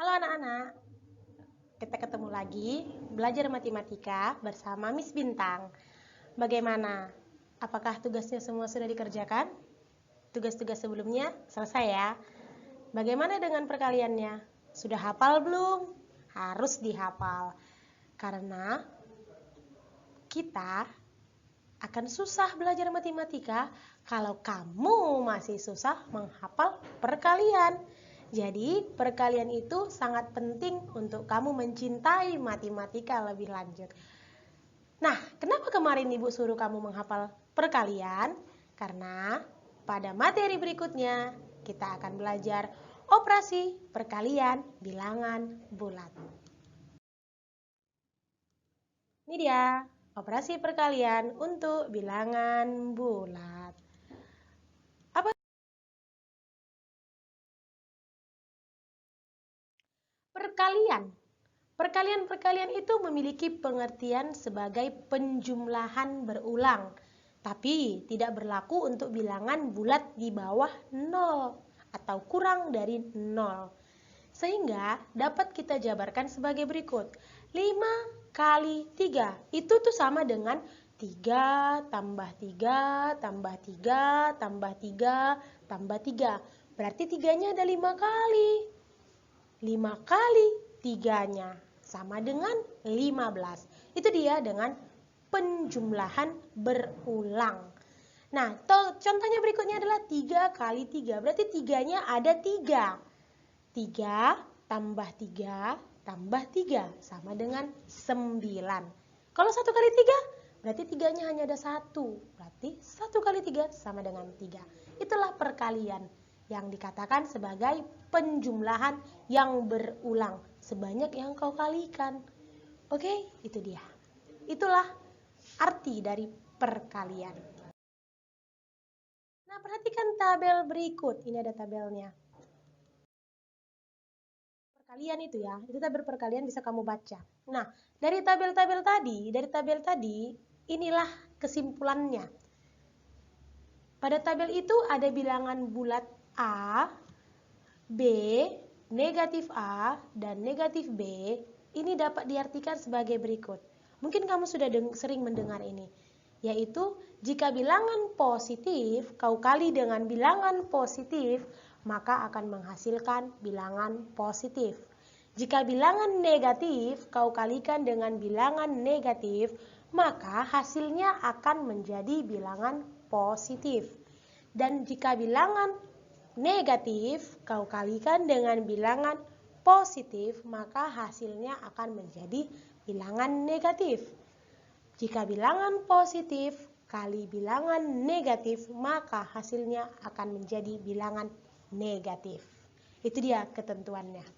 Halo anak-anak, kita ketemu lagi belajar matematika bersama Miss Bintang. Bagaimana? Apakah tugasnya semua sudah dikerjakan? Tugas-tugas sebelumnya selesai ya? Bagaimana dengan perkaliannya? Sudah hafal belum? Harus dihafal. Karena kita akan susah belajar matematika kalau kamu masih susah menghafal perkalian. Jadi, perkalian itu sangat penting untuk kamu mencintai matematika lebih lanjut. Nah, kenapa kemarin Ibu suruh kamu menghafal perkalian? Karena pada materi berikutnya kita akan belajar operasi perkalian bilangan bulat. Ini dia, operasi perkalian untuk bilangan bulat. Apa? Perkalian itu memiliki pengertian sebagai penjumlahan berulang, tapi tidak berlaku untuk bilangan bulat di bawah 0 atau kurang dari 0. Sehingga dapat kita jabarkan sebagai berikut. 5 kali 3 itu tuh sama dengan 3 tambah 3 tambah 3 tambah 3 tambah 3. Berarti 3-nya ada 5 kali. 5 kali 3-nya sama dengan 15. Itu dia dengan penjumlahan berulang. Nah, contohnya berikutnya adalah 3 kali 3. Berarti 3-nya ada 3. 3 tambah 3 tambah 3 sama dengan 9. Kalau 1 kali 3, berarti 3-nya hanya ada 1. Berarti 1 kali 3 sama dengan 3. Itulah perkalian yang dikatakan sebagai penjumlahan yang berulang sebanyak yang kau kalikan. Oke, itu dia. Itulah arti dari perkalian. Nah, perhatikan tabel berikut. Ini ada tabelnya. Perkalian itu ya, itu tabel perkalian bisa kamu baca. Nah, dari tabel tadi, inilah kesimpulannya. Pada tabel itu ada bilangan bulat A, B, negatif A, dan negatif B. Ini dapat diartikan sebagai berikut. Mungkin kamu sudah sering mendengar ini, yaitu jika bilangan positif kau kali dengan bilangan positif, maka akan menghasilkan bilangan positif. Jika bilangan negatif kau kalikan dengan bilangan negatif, maka hasilnya akan menjadi bilangan positif. Dan jika bilangan negatif kau kalikan dengan bilangan positif, maka hasilnya akan menjadi bilangan negatif. Jika bilangan positif kali bilangan negatif, maka hasilnya akan menjadi bilangan negatif. Itu dia ketentuannya.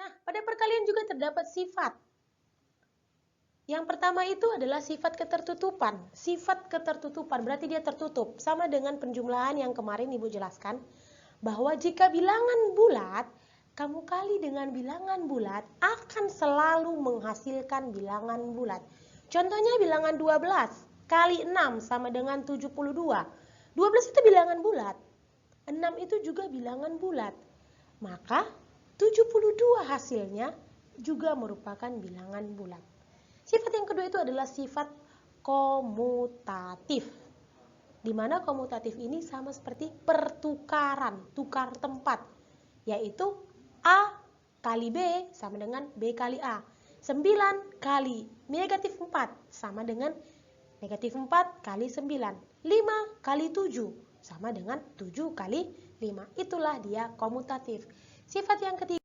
Nah, pada perkalian juga terdapat sifat. Yang pertama itu adalah sifat ketertutupan. Sifat ketertutupan berarti dia tertutup. Sama dengan penjumlahan yang kemarin Ibu jelaskan, bahwa jika bilangan bulat, kamu kali dengan bilangan bulat akan selalu menghasilkan bilangan bulat. Contohnya bilangan 12 kali 6 sama dengan 72. 12 itu bilangan bulat. 6 itu juga bilangan bulat. Maka 72 hasilnya juga merupakan bilangan bulat. Sifat yang kedua itu adalah sifat komutatif. Di mana komutatif ini sama seperti pertukaran, tukar tempat, yaitu A kali B sama dengan B kali A. 9 kali negatif 4 sama dengan negatif 4 kali 9. 5 kali 7 sama dengan 7 kali 5. Itulah dia komutatif. Sifat yang ketiga,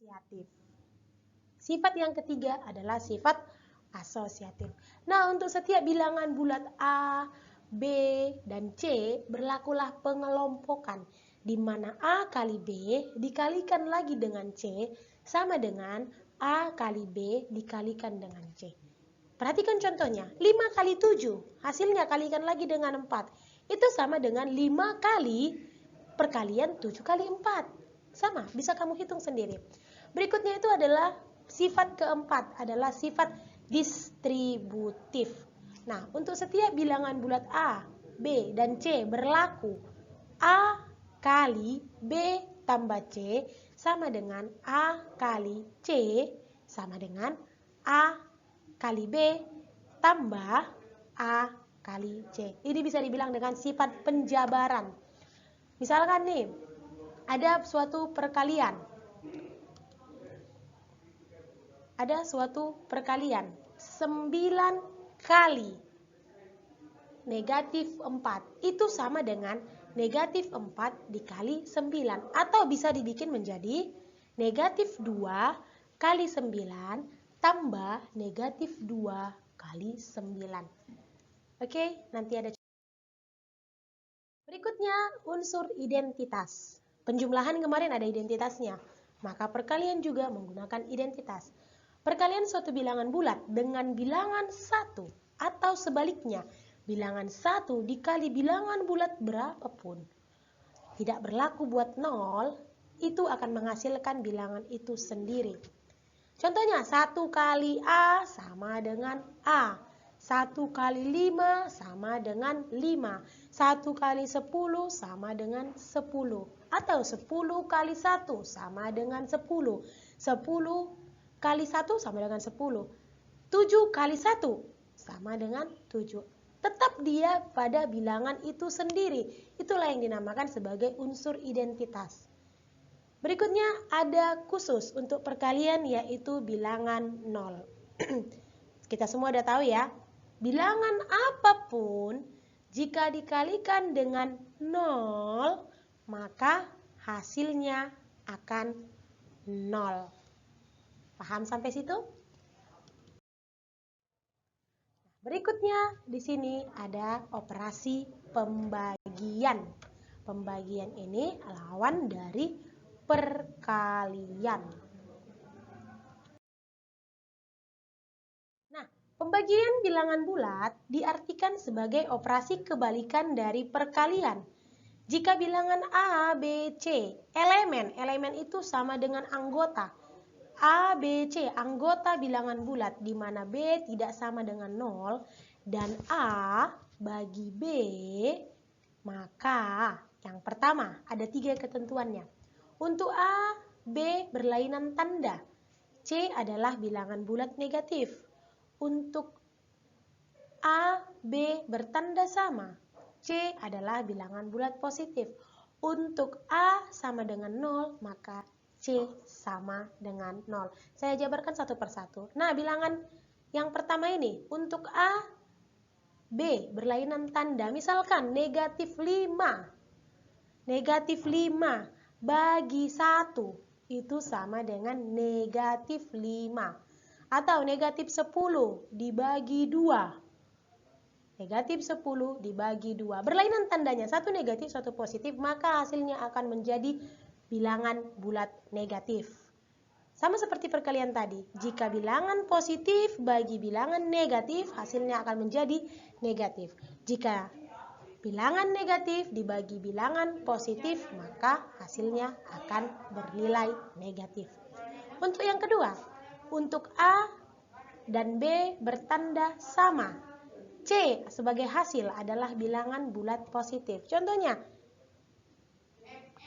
asosiatif. Sifat yang ketiga adalah sifat asosiatif. Nah, untuk setiap bilangan bulat A, B, dan C berlakulah pengelompokan, di mana A kali B dikalikan lagi dengan C sama dengan A kali B dikalikan dengan C. Perhatikan contohnya, 5 kali 7, hasilnya kalikan lagi dengan 4. Itu sama dengan 5 kali perkalian 7 kali 4. Sama, bisa kamu hitung sendiri. Berikutnya itu adalah sifat keempat, adalah sifat distributif. Nah, untuk setiap bilangan bulat A, B, dan C berlaku. A kali B tambah C sama dengan A kali C sama dengan A kali B tambah A kali C. Ini bisa dibilang dengan sifat penjabaran. Misalkan nih, ada suatu perkalian. Ada suatu perkalian 9 kali negatif 4 itu sama dengan negatif 4 dikali 9, atau bisa dibikin menjadi negatif 2 kali 9 tambah negatif 2 kali 9. Oke, nanti ada. Berikutnya unsur identitas. Penjumlahan kemarin ada identitasnya, maka perkalian juga menggunakan identitas. Perkalian suatu bilangan bulat dengan bilangan 1 atau sebaliknya, bilangan 1 dikali bilangan bulat berapapun tidak berlaku buat 0, itu akan menghasilkan bilangan itu sendiri. Contohnya 1 kali A sama dengan A, 1 kali 5 sama dengan 5, 1 kali 10 sama dengan 10, atau 10 kali 1 sama dengan 10, 10 kali 1 sama dengan 10, 7 kali 1 sama dengan 7. Tetap dia pada bilangan itu sendiri. Itulah yang dinamakan sebagai unsur identitas. Berikutnya ada khusus untuk perkalian, yaitu bilangan 0. Kita semua udah tahu ya, bilangan apapun jika dikalikan dengan 0, maka hasilnya akan 0. Paham sampai situ? Berikutnya di sini ada operasi pembagian. Pembagian ini lawan dari perkalian. Nah, pembagian bilangan bulat diartikan sebagai operasi kebalikan dari perkalian. Jika bilangan A, B, C, elemen itu sama dengan anggota. A, B, C, anggota bilangan bulat di mana B tidak sama dengan 0 dan A bagi B, maka yang pertama ada 3 ketentuannya. Untuk A, B berlainan tanda. C adalah bilangan bulat negatif. Untuk A, B bertanda sama. C adalah bilangan bulat positif. Untuk A sama dengan 0, maka C sama dengan 0. Saya jabarkan satu persatu. Nah, bilangan yang pertama ini, untuk A, B berlainan tanda. Misalkan negatif 5. Negatif 5 bagi 1 itu sama dengan negatif 5. Atau negatif 10 dibagi 2. Negatif 10 dibagi 2. Berlainan tandanya, satu negatif, satu positif, maka hasilnya akan menjadi bilangan bulat negatif. Sama seperti perkalian tadi, jika bilangan positif bagi bilangan negatif, hasilnya akan menjadi negatif. Jika bilangan negatif dibagi bilangan positif, maka hasilnya akan bernilai negatif. Untuk yang kedua, untuk A dan B bertanda sama. C sebagai hasil adalah bilangan bulat positif. Contohnya,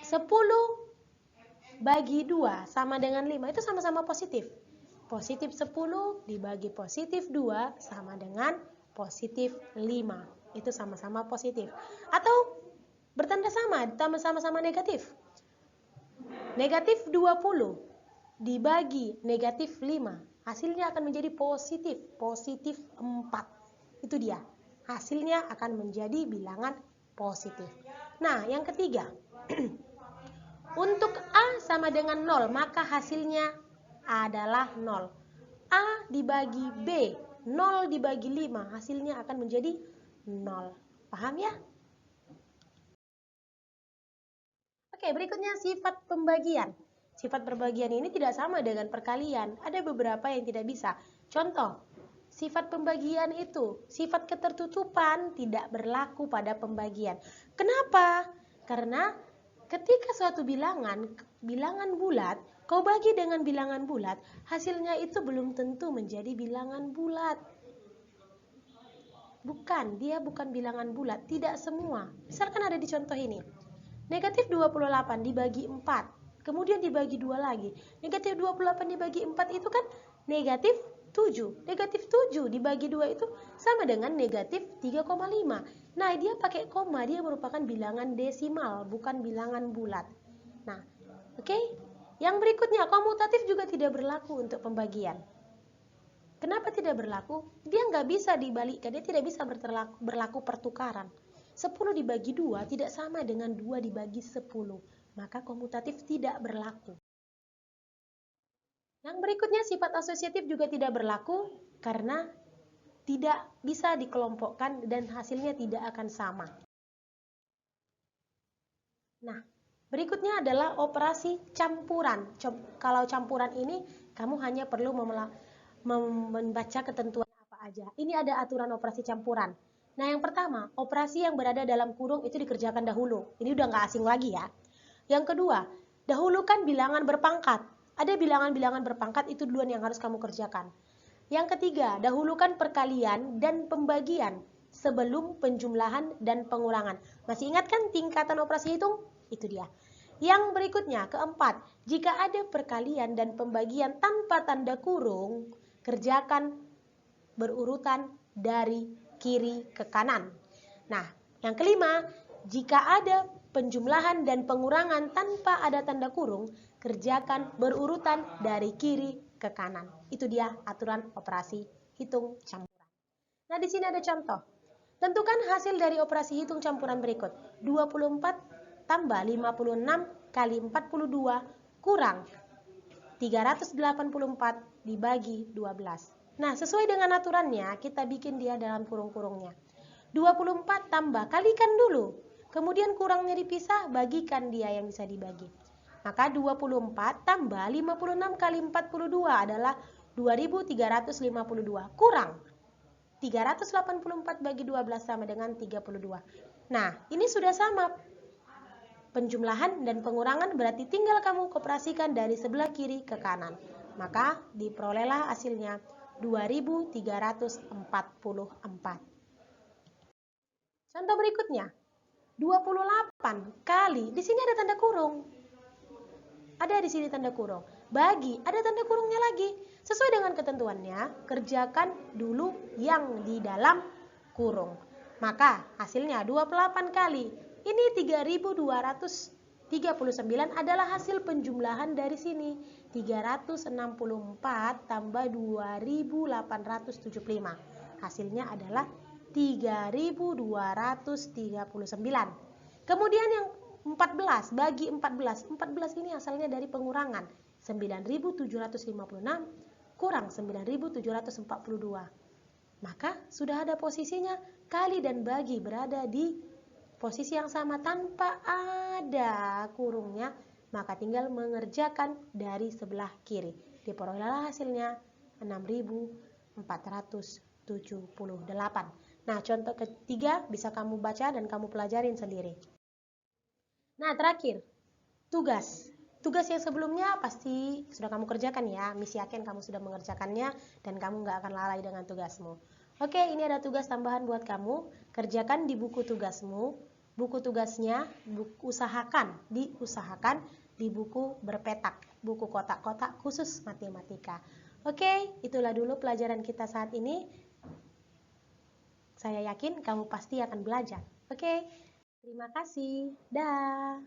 10 bagi 2 sama dengan 5, itu sama-sama positif. Positif 10 dibagi positif 2 sama dengan positif 5. Itu sama-sama positif. Atau bertanda sama, sama-sama negatif. Negatif 20 dibagi negatif 5, hasilnya akan menjadi positif, positif 4. Itu dia, hasilnya akan menjadi bilangan positif. Nah, yang ketiga, untuk A sama dengan 0, maka hasilnya adalah 0. A dibagi B, 0 dibagi 5, hasilnya akan menjadi 0. Paham ya? Oke, berikutnya sifat pembagian. Sifat pembagian ini tidak sama dengan perkalian. Ada beberapa yang tidak bisa. Contoh, sifat pembagian itu, sifat ketertutupan tidak berlaku pada pembagian. Kenapa? Karena ketika suatu bilangan bulat, kau bagi dengan bilangan bulat, hasilnya itu belum tentu menjadi bilangan bulat. Bukan, dia bukan bilangan bulat, tidak semua. Misalkan ada di contoh ini. Negatif 28 dibagi 4, kemudian dibagi 2 lagi. Negatif 28 dibagi 4 itu kan negatif 7. Negatif 7 dibagi 2 itu sama dengan negatif 3,5. Nah, dia pakai koma, dia merupakan bilangan desimal, bukan bilangan bulat. Nah, oke. Yang berikutnya, komutatif juga tidak berlaku untuk pembagian. Kenapa tidak berlaku? Dia nggak bisa dibalikkan, dia tidak bisa berlaku pertukaran. 10 dibagi 2 tidak sama dengan 2 dibagi 10. Maka komutatif tidak berlaku. Yang berikutnya, sifat asosiatif juga tidak berlaku karena tidak bisa dikelompokkan dan hasilnya tidak akan sama. Nah, berikutnya adalah operasi campuran. Kalau campuran ini, kamu hanya perlu membaca ketentuan apa aja. Ini ada aturan operasi campuran. Nah, yang pertama, operasi yang berada dalam kurung itu dikerjakan dahulu. Ini udah nggak asing lagi ya. Yang kedua, dahulukan bilangan berpangkat. Ada bilangan-bilangan berpangkat itu duluan yang harus kamu kerjakan. Yang ketiga, dahulukan perkalian dan pembagian sebelum penjumlahan dan pengurangan. Masih ingat kan tingkatan operasi hitung? Itu dia. Yang berikutnya, keempat, jika ada perkalian dan pembagian tanpa tanda kurung, kerjakan berurutan dari kiri ke kanan. Nah, yang kelima, jika ada penjumlahan dan pengurangan tanpa ada tanda kurung, kerjakan berurutan dari kiri ke kanan. Itu dia aturan operasi hitung campuran. Nah, di sini ada contoh. Tentukan hasil dari operasi hitung campuran berikut. 24 tambah 56 kali 42 kurang 384 dibagi 12. Nah, sesuai dengan aturannya, kita bikin dia dalam kurung-kurungnya. 24 tambah, kalikan dulu. Kemudian kurangnya dipisah, bagikan dia yang bisa dibagi. Maka 24 tambah 56 kali 42 adalah 2352. Kurang 384 bagi 12 sama dengan 32. Nah, ini sudah sama. Penjumlahan dan pengurangan berarti tinggal kamu operasikan dari sebelah kiri ke kanan. Maka diperolehlah hasilnya 2344. Contoh berikutnya, 28 kali, di sini ada tanda kurung. Ada di sini tanda kurung. Bagi, ada tanda kurungnya lagi. Sesuai dengan ketentuannya, kerjakan dulu yang di dalam kurung. Maka hasilnya 28 kali. Ini 3239 adalah hasil penjumlahan dari sini. 364 tambah 2875. Hasilnya adalah 3239. Kemudian yang 14 bagi 14. 14 ini asalnya dari pengurangan. 9756 kurang 9742. Maka sudah ada posisinya, kali dan bagi berada di posisi yang sama tanpa ada kurungnya, maka tinggal mengerjakan dari sebelah kiri. Diperolehlah hasilnya 6478. Nah, contoh ketiga bisa kamu baca dan kamu pelajarin sendiri. Nah, terakhir, tugas. Tugas yang sebelumnya pasti sudah kamu kerjakan ya. Miss yakin kamu sudah mengerjakannya dan kamu nggak akan lalai dengan tugasmu. Oke, ini ada tugas tambahan buat kamu. Kerjakan di buku tugasmu. Buku tugasnya diusahakan di buku berpetak, buku kotak-kotak khusus matematika. Oke, itulah dulu pelajaran kita saat ini. Saya yakin kamu pasti akan belajar. Oke, terima kasih. Dah.